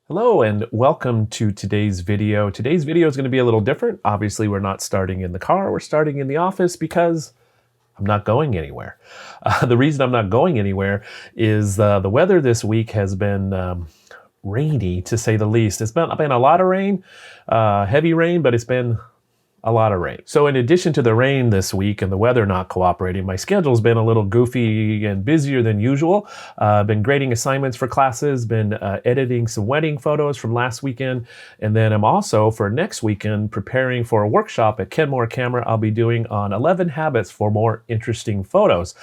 Hello and welcome to today's video. Today's video is going to be a little different. Obviously, we're not starting in the car, we're starting in the office because I'm not going anywhere. The reason I'm not going anywhere is the weather this week has been rainy, to say the least. It's been a lot of rain, heavy rain, but it's been a lot of rain. So in addition to the rain this week and the weather not cooperating, my schedule's been a little goofy and busier than usual. Been grading assignments for classes, been editing some wedding photos from last weekend, and then I'm also, for next weekend, preparing for a workshop at Kenmore Camera I'll be doing on 11 habits for more interesting photos.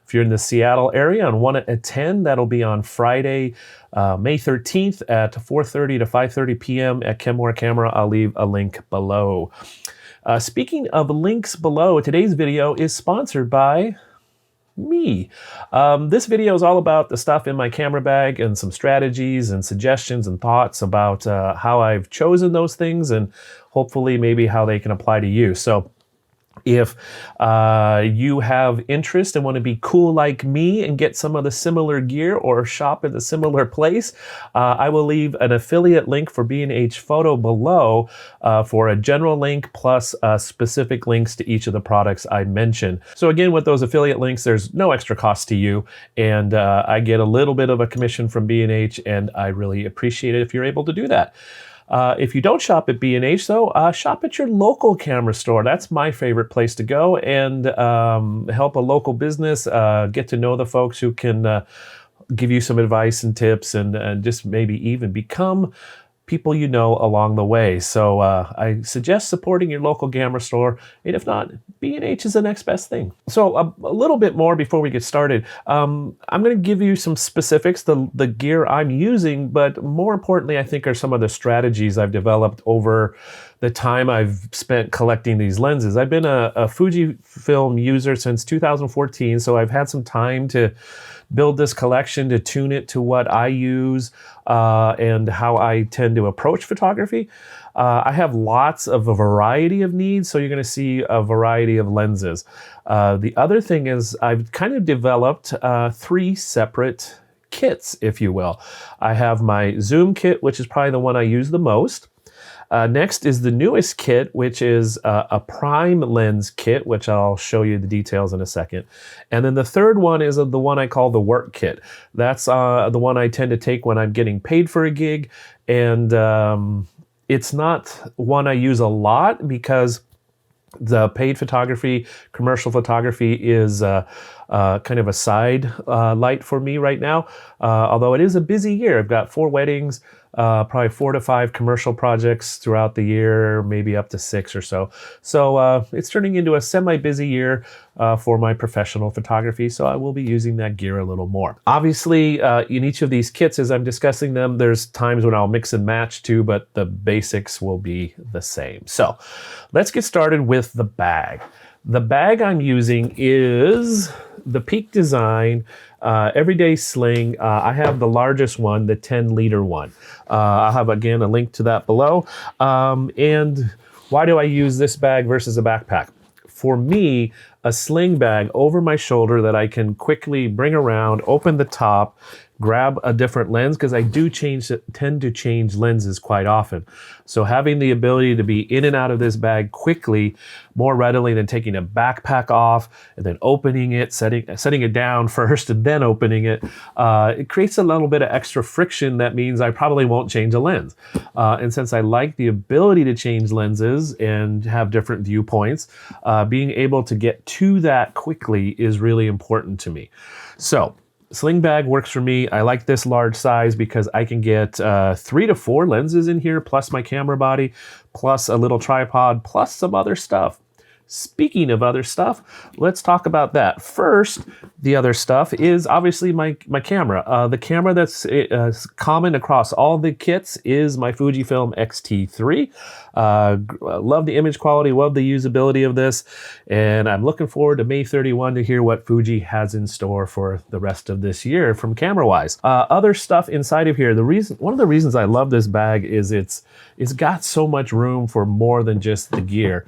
If you're in the Seattle area and want to attend, that'll be on Friday, May 13th at 4:30 to 5:30 p.m. at Kenmore Camera. I'll leave a link below. Speaking of links below, today's video is sponsored by me. This video is all about the stuff in my camera bag and some strategies and suggestions and thoughts about how I've chosen those things and hopefully maybe how they can apply to you. So if you have interest and want to be cool like me and get some of the similar gear or shop at a similar place, I will leave an affiliate link for B&H Photo below for a general link plus specific links to each of the products I mentioned. So again, with those affiliate links, there's no extra cost to you, and I get a little bit of a commission from B&H, and I really appreciate it if you're able to do that. If you don't shop at B&H, though, shop at your local camera store. That's my favorite place to go and help a local business, get to know the folks who can give you some advice and tips and just maybe even become people you know along the way. So I suggest supporting your local camera store, and if not, B&H is the next best thing. So a little bit more before we get started. I'm going to give you some specifics, the gear I'm using, but more importantly, I think are some of the strategies I've developed over the time I've spent collecting these lenses. I've been a Fujifilm user since 2014, so I've had some time to build this collection, to tune it to what I use and how I tend to approach photography. I have lots of a variety of needs, so you're going to see a variety of lenses. The other thing is I've kind of developed three separate kits, if you will. I have my zoom kit, which is probably the one I use the most. Next is the newest kit, which is a prime lens kit, which I'll show you the details in a second. And then the third one is the one I call the work kit. That's the one I tend to take when I'm getting paid for a gig. And it's not one I use a lot because the paid photography, commercial photography is kind of a side light for me right now. Although it is a busy year. I've got 4 weddings, probably 4 to 5 commercial projects throughout the year, maybe up to 6 or so. So it's turning into a semi-busy year for my professional photography, so I will be using that gear a little more. Obviously, in each of these kits, as I'm discussing them, there's times when I'll mix and match too, but the basics will be the same. So let's get started with the bag. The bag I'm using is the Peak Design Everyday Sling. I have the largest one, the 10-liter one. I'll have, again, a link to that below. And why do I use this bag versus a backpack? For me, a sling bag over my shoulder that I can quickly bring around, open the top, grab a different lens, because I do tend to change lenses quite often. So having the ability to be in and out of this bag quickly, more readily than taking a backpack off and then opening it, setting it down first and then opening it, it creates a little bit of extra friction that means I probably won't change a lens. And since I like the ability to change lenses and have different viewpoints, being able to get to that quickly is really important to me. So sling bag works for me. I like this large size because I can get 3 to 4 lenses in here, plus my camera body, plus a little tripod, plus some other stuff. Speaking of other stuff, let's talk about that. First, the other stuff is obviously my camera. The camera that's common across all the kits is my Fujifilm X-T3. Love the image quality, love the usability of this, and I'm looking forward to May 31 to hear what Fuji has in store for the rest of this year from camera-wise. Other stuff inside of here, one of the reasons I love this bag is it's got so much room for more than just the gear.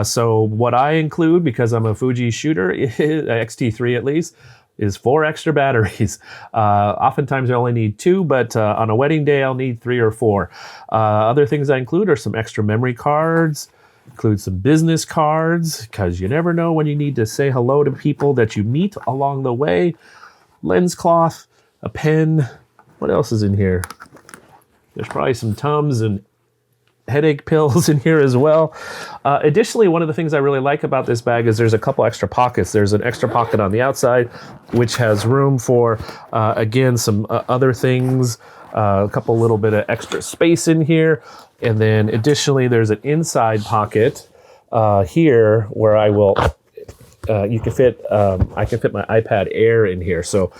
So what I include, because I'm a Fuji shooter, X-T3 at least, is 4 extra batteries. Oftentimes I only need 2, but on a wedding day I'll need 3 or 4. Other things I include are some extra memory cards, include some business cards, because you never know when you need to say hello to people that you meet along the way. Lens cloth, a pen. What else is in here? There's probably some Tums and headache pills in here as well. Additionally, one of the things I really like about this bag is there's a couple extra pockets. There's an extra pocket on the outside, which has room for, again, some other things, a couple little bit of extra space in here. And then additionally, there's an inside pocket here where I will, you can fit, I can fit my iPad Air in here. So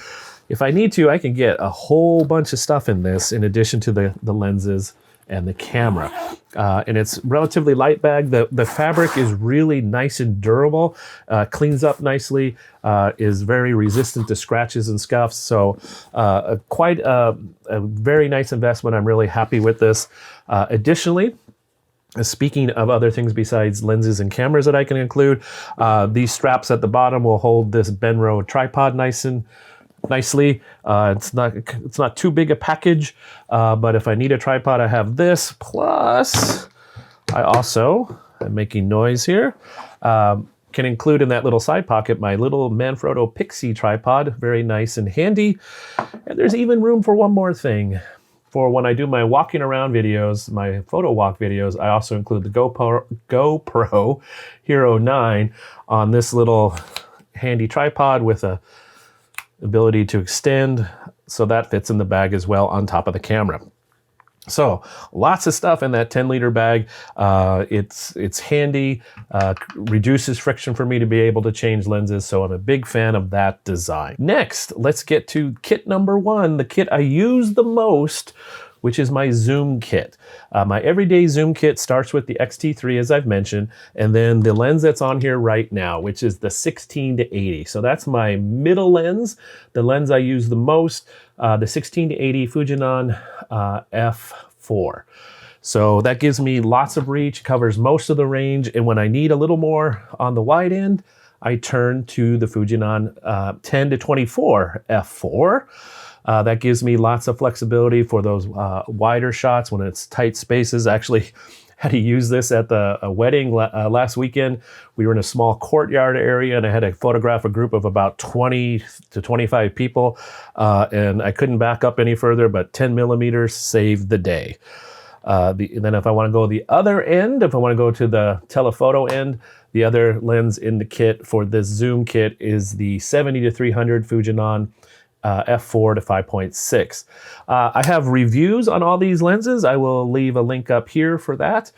if I need to, I can get a whole bunch of stuff in this in addition to the lenses and the camera. And it's relatively light bag. The fabric is really nice and durable, cleans up nicely, is very resistant to scratches and scuffs. So quite a very nice investment. I'm really happy with this. Additionally, speaking of other things besides lenses and cameras that I can include, these straps at the bottom will hold this Benro tripod nicely. It's not too big a package, but if I need a tripod, I have this. Plus, I also, I'm making noise here, can include in that little side pocket my little Manfrotto Pixie tripod. Very nice and handy. And there's even room for one more thing. For when I do my walking around videos, my photo walk videos, I also include the GoPro Hero 9 on this little handy tripod with a ability to extend, so that fits in the bag as well on top of the camera. So lots of stuff in that 10-liter bag. It's handy, reduces friction for me to be able to change lenses, so I'm a big fan of that design. Next, let's get to kit number 1, the kit I use the most, which is my zoom kit. My everyday zoom kit starts with the X-T3, as I've mentioned, and then the lens that's on here right now, which is the 16-80. So that's my middle lens, the lens I use the most, the 16-80 Fujinon f4. So that gives me lots of reach, covers most of the range, and when I need a little more on the wide end, I turn to the Fujinon 10-24 f4. That gives me lots of flexibility for those wider shots when it's tight spaces. I actually had to use this at a wedding last weekend. We were in a small courtyard area and I had to photograph a group of about 20 to 25 people. And I couldn't back up any further, but 10 millimeters saved the day. Then if I want to go the other end, if I want to go to the telephoto end, the other lens in the kit for this zoom kit is the 70-300 Fujinon f4 to 5.6. I have reviews on all these lenses. I will leave a link up here for that,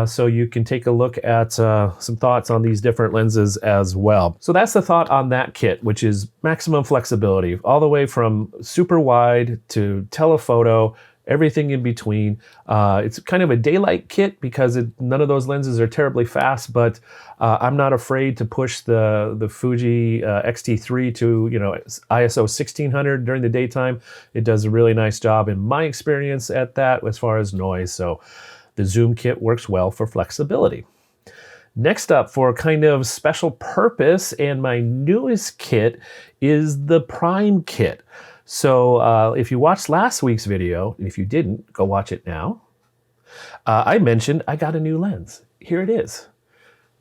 so you can take a look at some thoughts on these different lenses as well. So that's the thought on that kit, which is maximum flexibility, all the way from super wide to telephoto, everything in between. It's kind of a daylight kit because none of those lenses are terribly fast, but I'm not afraid to push the Fuji X-T3 to ISO 1600 during the daytime. It does a really nice job in my experience at that as far as noise. So the zoom kit works well for flexibility. Next up, for kind of special purpose and my newest kit, is the Prime kit. So if you watched last week's video, and if you didn't, go watch it now. I mentioned I got a new lens. Here it is.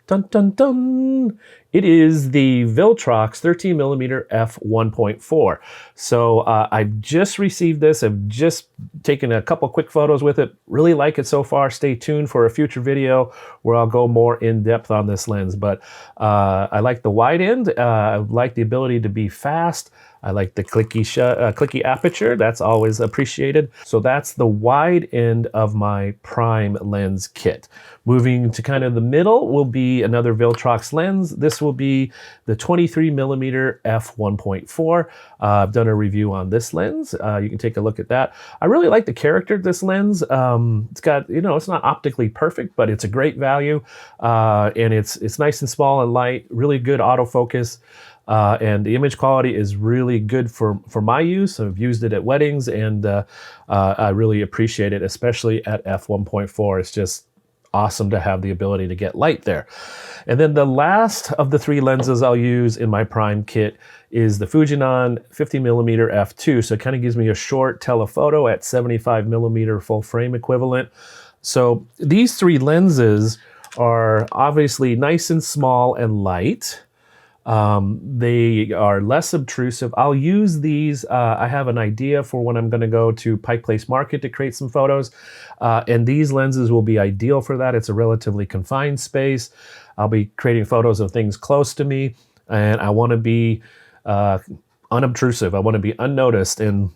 Dun, dun, dun. It is the Viltrox 13mm f1.4. So I've just received this. I've just taken a couple quick photos with it. Really like it so far. Stay tuned for a future video where I'll go more in depth on this lens. But I like the wide end. I like the ability to be fast. I like the clicky aperture. That's always appreciated. So that's the wide end of my Prime lens kit. Moving to kind of the middle will be another Viltrox lens. This will be the 23mm f1.4. I've done a review on this lens. You can take a look at that. I really like the character of this lens. It's got, it's not optically perfect, but it's a great value. And it's nice and small and light, really good autofocus. And the image quality is really good for my use. I've used it at weddings and I really appreciate it, especially at f1.4. It's just awesome to have the ability to get light there. And then the last of the 3 lenses I'll use in my prime kit is the Fujinon 50mm f2. So it kind of gives me a short telephoto at 75mm full frame equivalent. So these 3 lenses are obviously nice and small and light. They are less obtrusive. I'll use these. I have an idea for when I'm going to go to Pike Place Market to create some photos. And these lenses will be ideal for that. It's a relatively confined space. I'll be creating photos of things close to me, and I want to be unobtrusive. I want to be unnoticed, and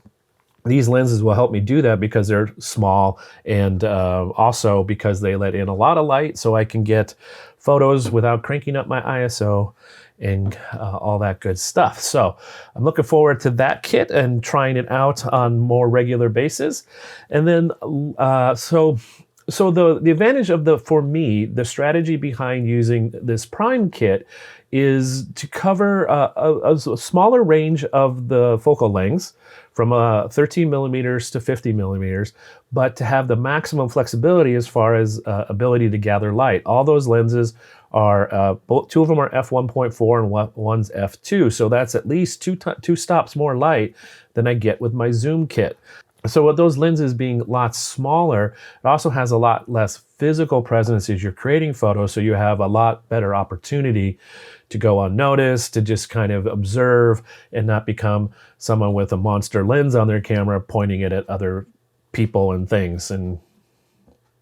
these lenses will help me do that because they're small, and also because they let in a lot of light, so I can get photos without cranking up my ISO and all that good stuff. So I'm looking forward to that kit and trying it out on more regular basis. And then so the advantage of for me, the strategy behind using this prime kit is to cover a smaller range of the focal lengths from 13mm to 50mm, but to have the maximum flexibility as far as ability to gather light. All those lenses are, both 2 of them are f1.4 and one's f2, so that's at least two stops more light than I get with my zoom kit. So with those lenses being lots smaller, it also has a lot less physical presence as you're creating photos, so you have a lot better opportunity to go unnoticed, to just kind of observe and not become someone with a monster lens on their camera pointing it at other people and things and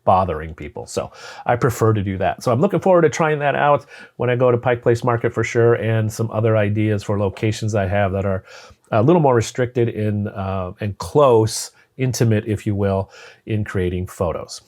bothering people. So I prefer to do that. So I'm looking forward to trying that out when I go to Pike Place Market for sure, and some other ideas for locations I have that are a little more restricted in and close, intimate, if you will, in creating photos.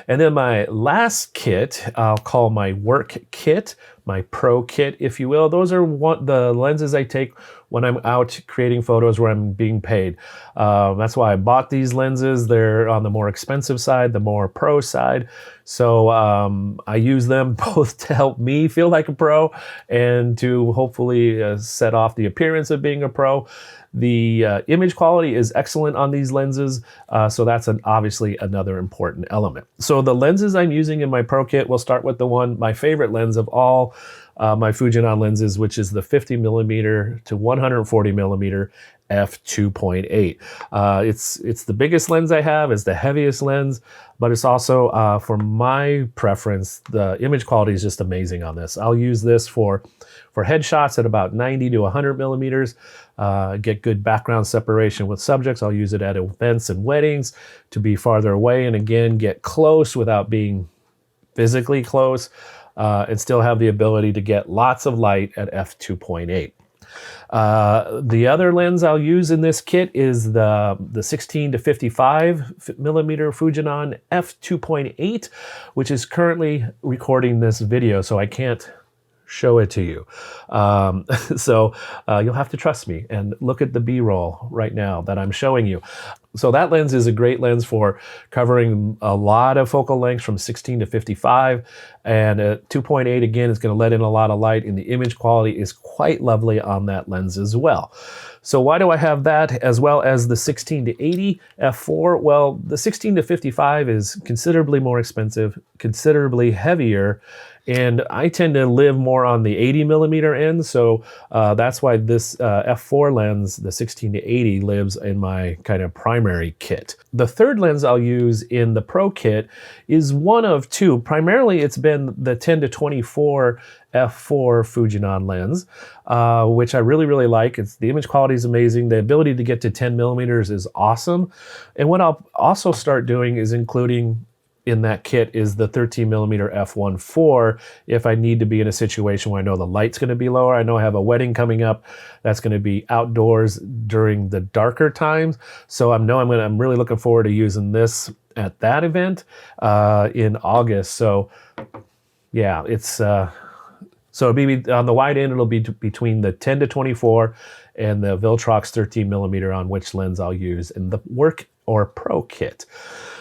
And then my last kit, I'll call my work kit, my pro kit, if you will. Those are the lenses I take when I'm out creating photos where I'm being paid. That's why I bought these lenses. They're on the more expensive side, the more pro side. So I use them both to help me feel like a pro and to hopefully set off the appearance of being a pro. The image quality is excellent on these lenses, so that's obviously another important element. So the lenses I'm using in my Pro Kit, we'll start with my favorite lens of all my Fujinon lenses, which is the 50mm to 140mm f2.8. It's the biggest lens I have, it's the heaviest lens, but it's also, for my preference, the image quality is just amazing on this. I'll use this for headshots at about 90 to 100 millimeters, get good background separation with subjects. I'll use it at events and weddings to be farther away, and again, get close without being physically close, and still have the ability to get lots of light at f2.8. The other lens I'll use in this kit is the 16 to 55 millimeter Fujinon f2.8, which is currently recording this video, so I can't show it to you. So you'll have to trust me and look at the B-roll right now that I'm showing you. So that lens is a great lens for covering a lot of focal lengths from 16 to 55, and 2.8 again is going to let in a lot of light, and the image quality is quite lovely on that lens as well. So why do I have that as well as the 16 to 80 f4? Well, the 16 to 55 is considerably more expensive, considerably heavier, and I tend to live more on the 80 millimeter end, so that's why this f4 lens, the 16 to 80, lives in my kind of primary kit. The third lens I'll use in the Pro Kit is one of two. Primarily, it's been the 10 to 24 f4 Fujinon lens, which I really, really like. The image quality is amazing. The ability to get to 10 millimeters is awesome. And what I'll also start doing is including in that kit is the 13mm f1.4 if I need to be in a situation where I know the light's going to be lower. I know I have a wedding coming up that's going to be outdoors during the darker times, so I'm really looking forward to using this at that event in August. So yeah, it's so it'll be on the wide end. It'll be between the 10 to 24 and the Viltrox 13mm on which lens I'll use in the work or Pro Kit.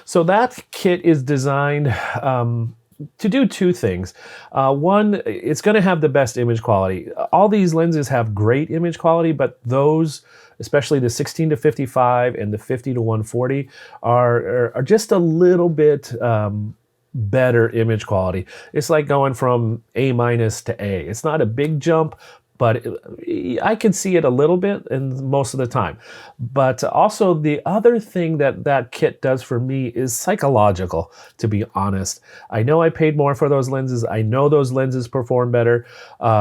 So that kit is designed to do two things. One, it's going to have the best image quality. All these lenses have great image quality, but those, especially the 16 to 55 and the 50 to 140, are just a little bit better image quality. It's like going from A- to A. It's not a big jump, but I can see it a little bit and most of the time. But also the other thing that that kit does for me is psychological, to be honest. I know I paid more for those lenses. I know those lenses perform better.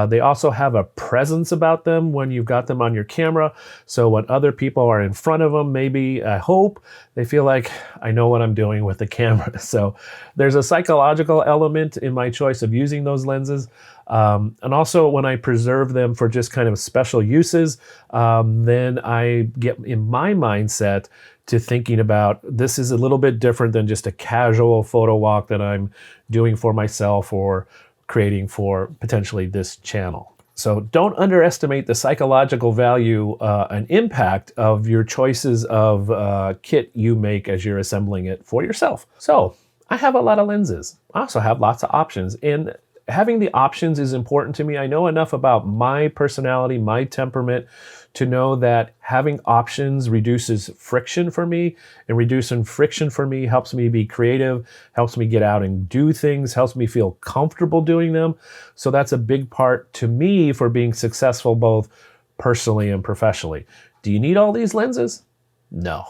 They also have a presence about them when you've got them on your camera. So when other people are in front of them, maybe, I hope, they feel like I know what I'm doing with the camera. So there's a psychological element in my choice of using those lenses. And also when I preserve them for just kind of special uses, then I get in my mindset to thinking about this is a little bit different than just a casual photo walk that I'm doing for myself or creating for potentially this channel. So don't underestimate the psychological value and impact of your choices of kit you make as you're assembling it for yourself. So I have a lot of lenses. I also have lots of options, and having the options is important to me. I know enough about my personality, my temperament, to know that having options reduces friction for me, and reducing friction for me helps me be creative, helps me get out and do things, helps me feel comfortable doing them. So that's a big part to me for being successful both personally and professionally. Do you need all these lenses? No.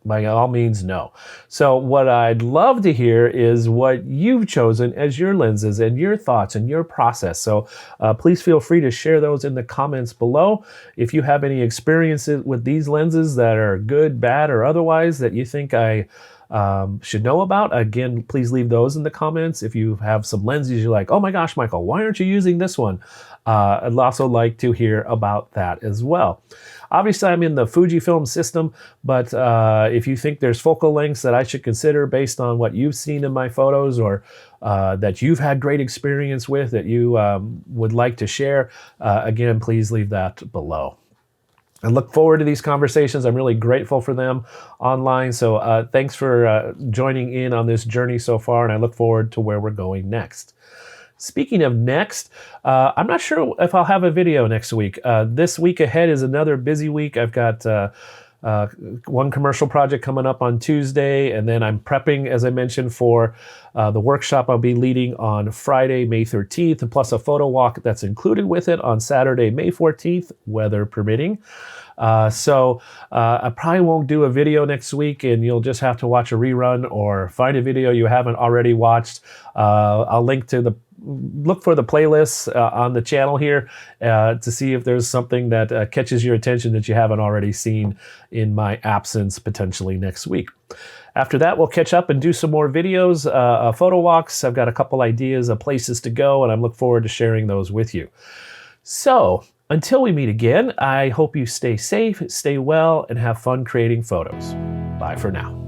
By all means, no. So what I'd love to hear is what you've chosen as your lenses and your thoughts and your process. So please feel free to share those in the comments below. If you have any experiences with these lenses that are good, bad, or otherwise that you think I should know about, again, please leave those in the comments. If you have some lenses you're like, oh my gosh, Michael, why aren't you using this one? I'd also like to hear about that as well. Obviously, I'm in the Fujifilm system, but if you think there's focal lengths that I should consider based on what you've seen in my photos, or that you've had great experience with that you would like to share, again, please leave that below. I look forward to these conversations. I'm really grateful for them online. So thanks for joining in on this journey so far, and I look forward to where we're going next. Speaking of next, I'm not sure if I'll have a video next week. This week ahead is another busy week. I've got one commercial project coming up on Tuesday, and then I'm prepping, as I mentioned, for the workshop I'll be leading on Friday, May 13th, plus a photo walk that's included with it on Saturday, May 14th, weather permitting. So I probably won't do a video next week, and you'll just have to watch a rerun or find a video you haven't already watched. I'll look for the playlists on the channel here to see if there's something that catches your attention that you haven't already seen in my absence potentially next week. After that, we'll catch up and do some more videos, photo walks. I've got a couple ideas of places to go, and I look forward to sharing those with you. So until we meet again, I hope you stay safe, stay well, and have fun creating photos. Bye for now.